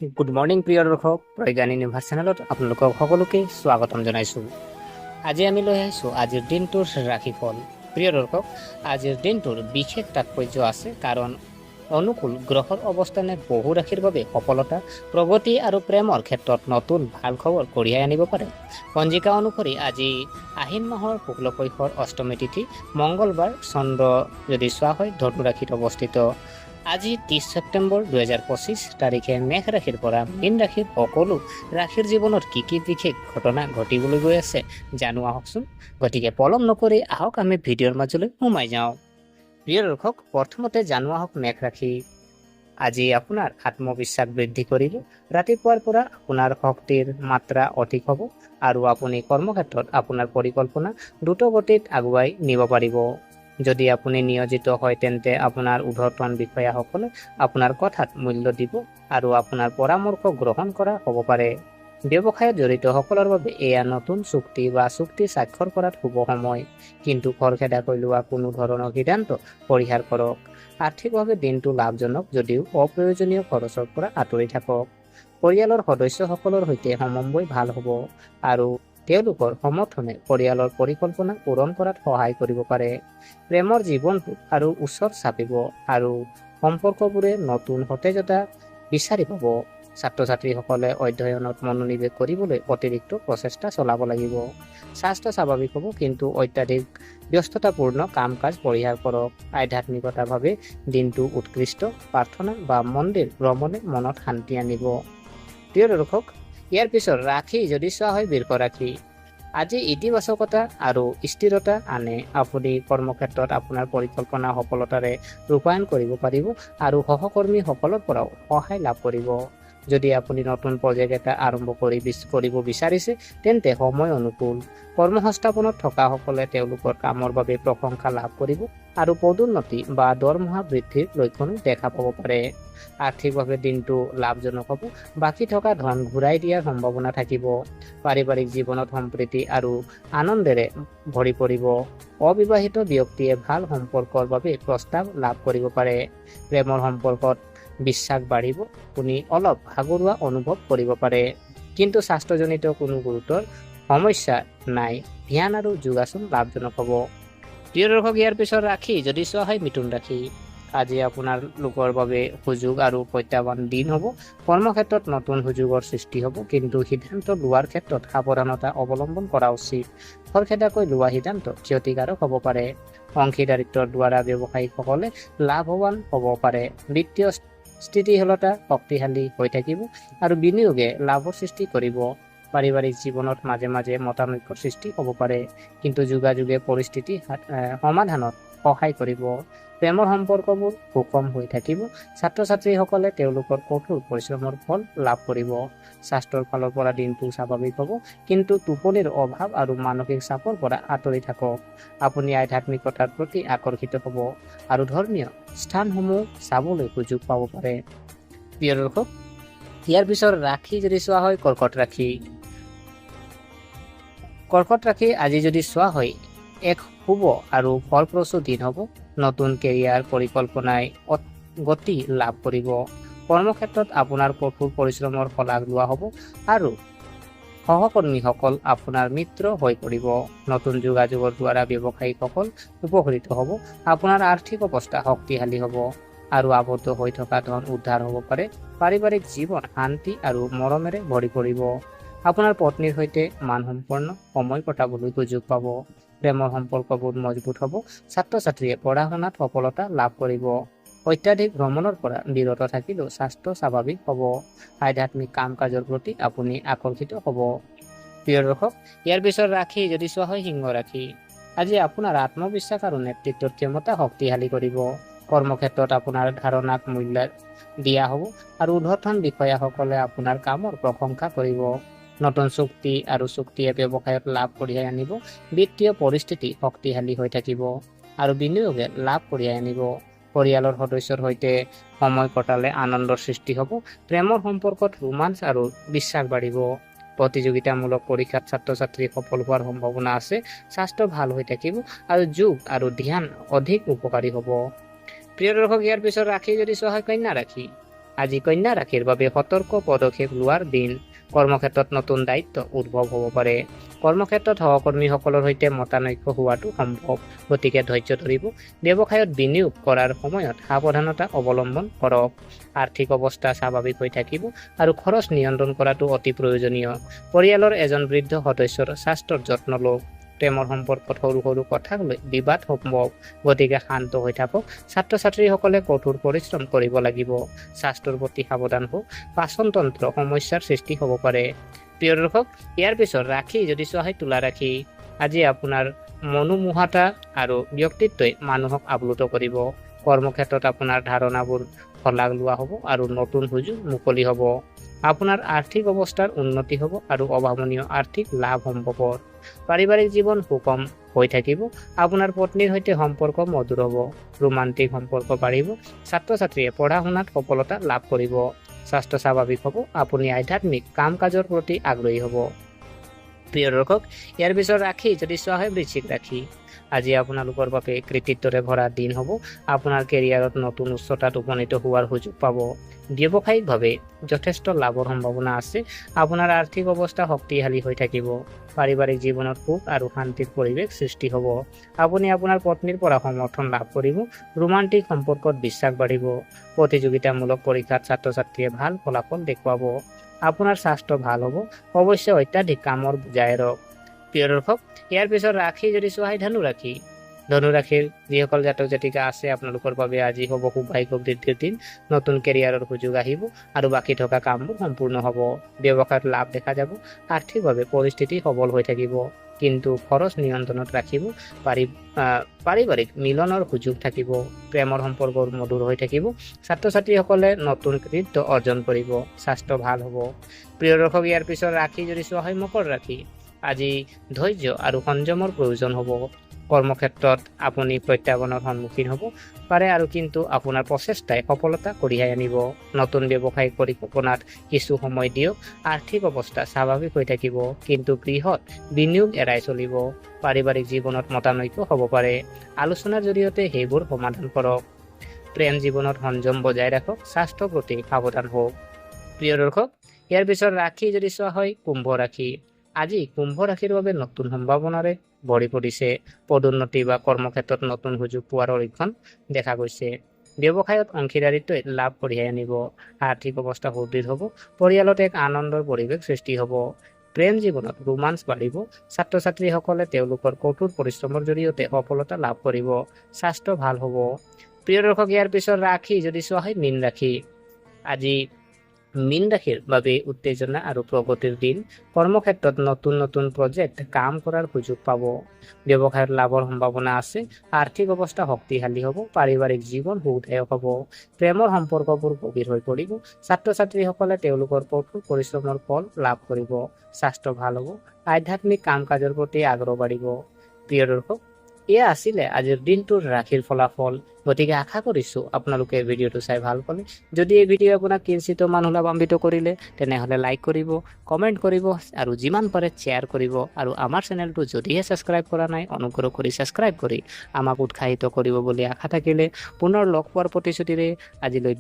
Good morning প্ৰিয় দৰ্শক, Pragyan universe চেনেলত আপোনালোকক সকলোকে স্বাগতম জনাইছোঁ। আজি আমি লৈ আহিছোঁ আজিৰ দিনটোৰ ৰাশিফল। প্ৰিয় দৰ্শক, আজিৰ দিনটোৰ বিশেষ তাৎপৰ্য আছে, কাৰণ অনুকূল গ্ৰহৰ অৱস্থানে বহু ৰাশিৰ বাবে সফলতা, প্ৰগতি আৰু প্ৰেমৰ ক্ষেত্ৰত নতুন ভাল খবৰ কঢ়িয়াই আনিব পাৰে। পঞ্জিকা অনুসৰি আজি আহিন মাহৰ শুক্লপক্ষৰ অষ্টমী তিথি, মংগলবাৰ। চন্দ্ৰ যদি চোৱা হয় ধনু ৰাশিত অৱস্থিত। আজি 30 ছেপ্টেম্বৰ 2025 তাৰিখে মেঘ ৰাশিৰ পৰা মীন ৰাশিৰ সকলো ৰাশিৰ জীৱনত কি বিশেষ ঘটনা ঘটিবলৈ গৈ আছে জানো আহকচোন। গতিকে পলম নকৰি আহক আমি ভিডিঅ'ৰ মাজলৈ সোমাই যাওঁ। প্ৰিয় দৰ্শক, প্ৰথমতে জানো আহক মেঘ ৰাশি। আজি আপোনাৰ আত্মবিশ্বাস বৃদ্ধি কৰিব। ৰাতিপুৱাৰ পৰা আপোনাৰ শক্তিৰ মাত্ৰা অধিক হ'ব আৰু আপুনি কৰ্মক্ষেত্ৰত আপোনাৰ পৰিকল্পনা দ্ৰুত গতিত আগুৱাই নিব পাৰিব। যদি আপুনি নিয়োজিত হয় তেন্তে আপোনাৰ ঊৰ্ধ্বতন বিষয়াসকলে আপোনাৰ কথাত মূল্য দিব আৰু আপোনাৰ পৰামৰ্শ গ্ৰহণ কৰা হ'ব পাৰে। ব্যৱসায়ত জড়িত সকলৰ বাবে এয়া নতুন চুক্তি বা চুক্তি স্বাক্ষৰ কৰাত শুভ সময়, কিন্তু খৰখেদাকৈ লোৱা কোনো ধৰণৰ সিদ্ধান্ত পৰিহাৰ কৰক। আৰ্থিকভাৱে দিনটো লাভজনক যদিও অপ্ৰয়োজনীয় খৰচৰ পৰা আঁতৰি থাকক। পৰিয়ালৰ সদস্যসকলৰ সৈতে সমন্বয় ভাল হ'ব আৰু তেওঁলোকৰ সমৰ্থনে পৰিয়ালৰ পৰিকল্পনা পূৰণ কৰাত সহায় কৰিব পাৰে। প্ৰেমৰ জীৱনটো আৰু ওচৰ চাপিব আৰু সম্পৰ্কবোৰে নতুন সতেজতা বিচাৰি পাব। ছাত্ৰ ছাত্ৰীসকলে অধ্যয়নত মনোনিৱেশ কৰিবলৈ অতিৰিক্ত প্ৰচেষ্টা চলাব লাগিব। স্বাস্থ্য স্বাভাৱিক হ'ব, কিন্তু অত্যাধিক ব্যস্ততাপূৰ্ণ কাম কাজ পৰিহাৰ কৰক। আধ্যাত্মিকতাভাৱে দিনটো উৎকৃষ্ট। প্ৰাৰ্থনা বা মন্দিৰ ভ্ৰমণে মনত শান্তি আনিব। প্ৰিয় দৰ্শক, ইয়াৰ পিছত ৰাশি যদি চোৱা হয় বৃষ ৰাশি। আজি ইতিবাচকতা আৰু স্থিৰতা আনে। আপুনি কৰ্মক্ষেত্ৰত আপোনাৰ পৰিকল্পনা সফলতাৰে ৰূপায়ণ কৰিব পাৰিব আৰু সহকৰ্মীসকলৰ পৰাও সহায় লাভ কৰিব। যদি আপুনি নতুন প্ৰজেক্ট এটা আৰম্ভ কৰিব বিচাৰিছে তেন্তে সময় অনুকূল। কৰ্মসংস্থাপনত থকাসকলে তেওঁলোকৰ কামৰ বাবে প্ৰশংসা লাভ কৰিব আৰু পদোন্নতি বা দৰমহা বৃদ্ধিৰ লক্ষণো দেখা পাব পাৰে। আৰ্থিকভাৱে দিনটো লাভজনক হ'ব। বাকী থকা ধন ঘূৰাই দিয়াৰ সম্ভাৱনা থাকিব। পাৰিবাৰিক জীৱনত সম্প্ৰীতি আৰু আনন্দেৰে ভৰি পৰিব। অবিবাহিত ব্যক্তিয়ে ভাল সম্পৰ্কৰ বাবে প্ৰস্তাৱ লাভ কৰিব পাৰে। প্ৰেমৰ সম্পৰ্কত বিশ্বাস বাঢ়িব। আপুনি অলপ ভাগৰুৱা অনুভৱ কৰিব পাৰে, কিন্তু স্বাস্থ্যজনিত কোনো গুৰুতৰ সমস্যা নাই। ধ্যান আৰু যোগাসন লাভজনক হ'ব। প্ৰিয় দৰ্শক, ইয়াৰ পিছত ৰাশি যদি চোৱা হয় মিথুন ৰাশি। আজি আপোনাৰ লোকৰ বাবে সুযোগ আৰু প্ৰত্যাহ্বান দিন হ'ব। কৰ্মক্ষেত্ৰত নতুন সুযোগৰ সৃষ্টি হ'ব, কিন্তু সিদ্ধান্ত লোৱাৰ ক্ষেত্ৰত সাৱধানতা অৱলম্বন কৰা উচিত। খৰখেদাকৈ লোৱা সিদ্ধান্ত ক্ষতিকাৰক হ'ব পাৰে। অংশীদাৰিত্বৰ দ্বাৰা ব্যৱসায়ীসকলে লাভৱান হ'ব পাৰে। বিত্তীয় স্থিতিশীলতা শক্তিশালী হৈ থাকিব আৰু বিনিয়োগে লাভৰ সৃষ্টি কৰিব। পাৰিবাৰিক জীৱনত মাজে মাজে মতানৈক্যৰ সৃষ্টি হ'ব পাৰে, কিন্তু যোগাযোগে পৰিস্থিতি সমাধানত সহায় কৰিব। প্ৰেমৰ সম্পৰ্কবোৰ সুষম হৈ থাকিব। ছাত্ৰ ছাত্ৰীসকলে তেওঁলোকৰ কঠোৰ পৰিশ্ৰমৰ ফল লাভ কৰিব। স্বাস্থ্যৰ ফালৰ পৰা দিনটো স্বাভাৱিক হ'ব, কিন্তু টোপনিৰ অভাৱ আৰু মানসিক চাপৰ পৰা আঁতৰি থাকক। আপুনি আধ্যাত্মিকতাৰ প্ৰতি আকৰ্ষিত হ'ব আৰু ধৰ্মীয় স্থানসমূহ চাবলৈ সুযোগ পাব পাৰে। প্ৰিয় দৰ্শক, ইয়াৰ পিছত ৰাশি যদি চোৱা হয় কৰ্কট ৰাশি। কৰ্কট ৰাশি আজি যদি চোৱা হয় এক শুভ আৰু ফলপ্ৰসূ দিন হ'ব। নতুন কেৰিয়াৰ পৰিকল্পনাই গতি লাভ কৰিব। কৰ্মক্ষেত্ৰত আপোনাৰ কঠোৰ পৰিশ্ৰমৰ শলাগ লোৱা হ'ব আৰু সহকৰ্মীসকল আপোনাৰ মিত্ৰ হৈ পৰিব। নতুন যোগাযোগৰ দ্বাৰা ব্যৱসায়ীসকল উপকৃত হ'ব। আপোনাৰ আৰ্থিক অৱস্থা শক্তিশালী হ'ব আৰু আবদ্ধ হৈ থকা ধন উদ্ধাৰ হ'ব পাৰে। পাৰিবাৰিক জীৱন শান্তি আৰু মৰমেৰে ভৰি পৰিব। আপোনাৰ পত্নীৰ সৈতে মানসম্পন্ন সময় কটাবলৈ সুযোগ পাব। প্ৰেমৰ সম্পৰ্কবোৰ মজবুত হ'ব। ছাত্ৰ ছাত্ৰীয়ে পঢ়া শুনাত সফলতা লাভ কৰিব। অত্যাধিক ভ্ৰমণৰ পৰা বিৰত থাকিলেও স্বাস্থ্য স্বাভাৱিক হ'ব। আধ্যাত্মিক কাম কাজৰ প্ৰতি আপুনি আকৰ্ষিত হ'ব। প্ৰিয় দৰ্শক, ইয়াৰ পিছত ৰাশি যদি চোৱা হয় সিংহ ৰাশি। আজি আপোনাৰ আত্মবিশ্বাস আৰু নেতৃত্বৰ ক্ষমতা শক্তিশালী কৰিব। কৰ্মক্ষেত্ৰত আপোনাৰ ধাৰণাক মূল্য দিয়া হ'ব আৰু ঊৰ্ধ্বতন বিষয়াসকলে আপোনাৰ কামৰ প্ৰশংসা কৰিব। নতুন চুক্তি আৰু চুক্তিয়ে ব্যৱসায়ত লাভ কঢ়িয়াই আনিব। বিত্তীয় পৰিস্থিতি শক্তিশালী হৈ থাকিব আৰু বিনিয়োগে লাভ কঢ়িয়াই আনিব। পৰিয়ালৰ সদস্যৰ সৈতে সময় কটালে আনন্দৰ সৃষ্টি হ'ব। প্ৰেমৰ সম্পৰ্কত ৰোমাঞ্চ আৰু বিশ্বাস বাঢ়িব। প্ৰতিযোগিতামূলক পৰীক্ষাত ছাত্ৰ ছাত্ৰী সফল হোৱাৰ সম্ভাৱনা আছে। স্বাস্থ্য ভাল হৈ থাকিব আৰু যোগ আৰু ধ্যান অধিক উপকাৰী হ'ব। প্ৰিয় দৰ্শক, ইয়াৰ পিছত ৰাশি যদি চোৱা হয় কন্যা ৰাশি। আজি কন্যা ৰাশিৰ বাবে সতৰ্ক পদক্ষেপ লোৱাৰ দিন। কৰ্মক্ষেত্ৰত নতুন দায়িত্ব উদ্ভৱ হ'ব পাৰে। কৰ্মক্ষেত্ৰত সহকৰ্মীসকলৰ সৈতে মতানৈক্য হোৱাটো সম্ভৱ, গতিকে ধৈৰ্য ধৰিব। ব্যৱসায়ত বিনিয়োগ কৰাৰ সময়ত সাৱধানতা অৱলম্বন কৰক। আৰ্থিক অৱস্থা স্বাভাৱিক হৈ থাকিব আৰু খৰচ নিয়ন্ত্ৰণ কৰাটো অতি প্ৰয়োজনীয়। পৰিয়ালৰ এজন বৃদ্ধ সদস্যৰ স্বাস্থ্যৰ যত্ন লওক। প্ৰেমৰ সম্পৰ্কত সৰু সৰু কথাক লৈ বিবাদ সম্ভৱ, গতিকে শান্ত হৈ থাকক। ছাত্ৰ ছাত্ৰীসকলে কঠোৰ পৰিশ্ৰম কৰিব লাগিব। স্বাস্থ্যৰ প্ৰতি সাৱধান হওক, পাচনতন্ত্ৰ সমস্যাৰ সৃষ্টি হ'ব পাৰে। প্ৰিয় দৰ্শক, ইয়াৰ পিছত ৰাশি যদি চোৱা হয় তুলা ৰাশি। আজি আপোনাৰ মনোমোহতা আৰু ব্যক্তিত্বই মানুহক আপ্লুত কৰিব। কৰ্মক্ষেত্ৰত আপোনাৰ ধাৰণাবোৰ শলাগ লোৱা হ'ব আৰু নতুন সুযোগ মুকলি হ'ব। আপোনাৰ আৰ্থিক অৱস্থাৰ উন্নতি হ'ব আৰু অভাৱনীয় আৰ্থিক লাভ সম্ভৱ। পাৰিবাৰিক জীৱন সুষম হৈ থাকিব। আপোনাৰ পত্নীৰ সৈতে সম্পৰ্ক মধুৰ হ'ব। ৰোমান্টিক সম্পৰ্ক বাঢ়িব। ছাত্ৰ ছাত্ৰীয়ে পঢ়া শুনাত সফলতা লাভ কৰিব। স্বাস্থ্য স্বাভাৱিক হ'ব। আপুনি আধ্যাত্মিক কাম কাজৰ প্ৰতি আগ্ৰহী হ'ব। প্ৰিয় দৰ্শক, ইয়াৰ পিছত ৰাশি যদি চোৱা হয় বৃশ্চিক ৰাশি। আজি আপোনালোকৰ বাবে কৃতিত্বৰে ভৰা দিন হ'ব। আপোনাৰ কেৰিয়াৰত নতুন উচ্চতাত উপনীত হোৱাৰ সুযোগ পাব। ব্যৱসায়িকভাৱে যথেষ্ট লাভৰ সম্ভাৱনা আছে। আপোনাৰ আৰ্থিক অৱস্থা শক্তিশালী হৈ থাকিব। পাৰিবাৰিক জীৱনত সুখ আৰু শান্তিৰ পৰিৱেশ সৃষ্টি হ'ব। আপুনি আপোনাৰ পত্নীৰ পৰা সমৰ্থন লাভ কৰিব। ৰোমান্টিক সম্পৰ্কত বিশ্বাস বাঢ়িব। প্ৰতিযোগিতামূলক পৰীক্ষাত ছাত্ৰ ছাত্ৰীয়ে ভাল ফলাফল দেখুৱাব। আপোনাৰ স্বাস্থ্য ভাল হ'ব। অৱশ্যে অত্যাধিক কামৰ বোজাই এৰক। প্ৰিয় দৰ্শক, ইয়াৰ পিছত ৰাশি যদি চোৱা হয় ধনু ৰাশি। ধনু ৰাশিৰ যিসকল জাতক জাতিকা আছে, আপোনালোকৰ বাবে আজি হ'ব সৌভাগ্য বৃদ্ধিৰ দিন। নতুন কেৰিয়াৰৰ সুযোগ আহিব আৰু বাকী থকা কামবোৰ সম্পূৰ্ণ হ'ব। ব্যৱসায়ত লাভ দেখা যাব। আৰ্থিকভাৱে পৰিস্থিতি সবল হৈ থাকিব, কিন্তু খৰচ নিয়ন্ত্ৰণত ৰাখিব। পাৰিবাৰিক মিলনৰ সুযোগ থাকিব। প্ৰেমৰ সম্পৰ্ক মধুৰ হৈ থাকিব। ছাত্ৰ ছাত্ৰীসকলে নতুন কৃতিত্ব অৰ্জন কৰিব। স্বাস্থ্য ভাল হ'ব। প্ৰিয় দৰ্শক, ইয়াৰ পিছত ৰাশি যদি চোৱা হয় মকৰ ৰাশি। আজি ধৈৰ্য আৰু সংযমৰ প্ৰয়োজন হ'ব। কৰ্মক্ষেত্ৰত আপুনি প্ৰত্যাহ্বানৰ সন্মুখীন হ'ব পাৰে আৰু কিন্তু আপোনাৰ প্ৰচেষ্টাই সফলতা কঢ়িয়াই আনিব। নতুন ব্যৱসায়িক পৰিকল্পনাত কিছু সময় দিয়ক। আৰ্থিক অৱস্থা স্বাভাৱিক হৈ থাকিব, কিন্তু বৃহৎ বিনিয়োগ এৰাই চলিব। পাৰিবাৰিক জীৱনত মতানৈক্য হ'ব পাৰে। আলোচনাৰ জৰিয়তে সেইবোৰ সমাধান কৰক। প্ৰেম জীৱনত সংযম বজাই ৰাখক। স্বাস্থ্যৰ প্ৰতি সাৱধান হওক। প্ৰিয় দৰ্শক, ইয়াৰ পিছত ৰাশি যদি চোৱা হয় কুম্ভ ৰাশি। আজি কুম্ভ ৰাশিৰ বাবে নতুন সম্ভাৱনাৰে ভৰি পৰিছে। পদোন্নতি বা কৰ্মক্ষেত্ৰত নতুন সুযোগ পোৱাৰ লক্ষণ দেখা গৈছে। ব্যৱসায়ত অংশীদাৰিত্বই লাভ কঢ়িয়াই আনিব। আৰ্থিক অৱস্থা সুদৃঢ় হ'ব। পৰিয়ালত এক আনন্দৰ পৰিৱেশ সৃষ্টি হ'ব। প্ৰেম জীৱনত ৰোমাঞ্চ বাঢ়িব। ছাত্ৰ ছাত্ৰীসকলে তেওঁলোকৰ কঠোৰ পৰিশ্ৰমৰ জৰিয়তে সফলতা লাভ কৰিব। স্বাস্থ্য ভাল হ'ব। প্ৰিয় দৰ্শক, ইয়াৰ পিছত ৰাশি যদি চোৱা হয় মীন ৰাশি। আজি মীন ৰাশিৰ বাবে উত্তেজনা আৰু প্ৰগতিৰ দিন। কৰ্মক্ষেত্ৰত নতুন নতুন প্ৰজেক্ট কাম কৰাৰ সুযোগ পাব। ব্যৱসায়ত লাভৰ সম্ভাৱনা আছে। আৰ্থিক অৱস্থা শক্তিশালী হ'ব। পাৰিবাৰিক জীৱন সুখদায়ক হ'ব। প্ৰেমৰ সম্পৰ্কবোৰ গভীৰ হৈ পৰিব। ছাত্ৰ ছাত্ৰীসকলে তেওঁলোকৰ কঠোৰ পৰিশ্ৰমৰ ফল লাভ কৰিব। স্বাস্থ্য ভাল হ'ব। আধ্যাত্মিক কাম কাজৰ প্ৰতি আগ্ৰহ বাঢ়িব। প্ৰিয় দৰ্শক, এয়া আছিলে আজিৰ দিনটোৰ ৰাশিৰ ফলাফল। গতিকে আশা কৰিছোঁ আপোনালোকে ভিডিঅ'টো চাই ভাল পালে। যদি এই ভিডিঅ' আপোনাক কিঞ্চিত মানুহ লাভান্বিত কৰিলে, তেনেহ'লে লাইক কৰিব, কমেণ্ট কৰিব আৰু যিমান পাৰে শ্বেয়াৰ কৰিব। আৰু আমাৰ চেনেলটো যদিহে ছাবস্ক্ৰাইব কৰা নাই, অনুগ্ৰহ কৰি ছাবস্ক্ৰাইব কৰি আমাক উৎসাহিত কৰিব বুলি আশা থাকিলে পুনৰ লগ পোৱাৰ প্ৰতিশ্ৰুতিৰে আজিলৈ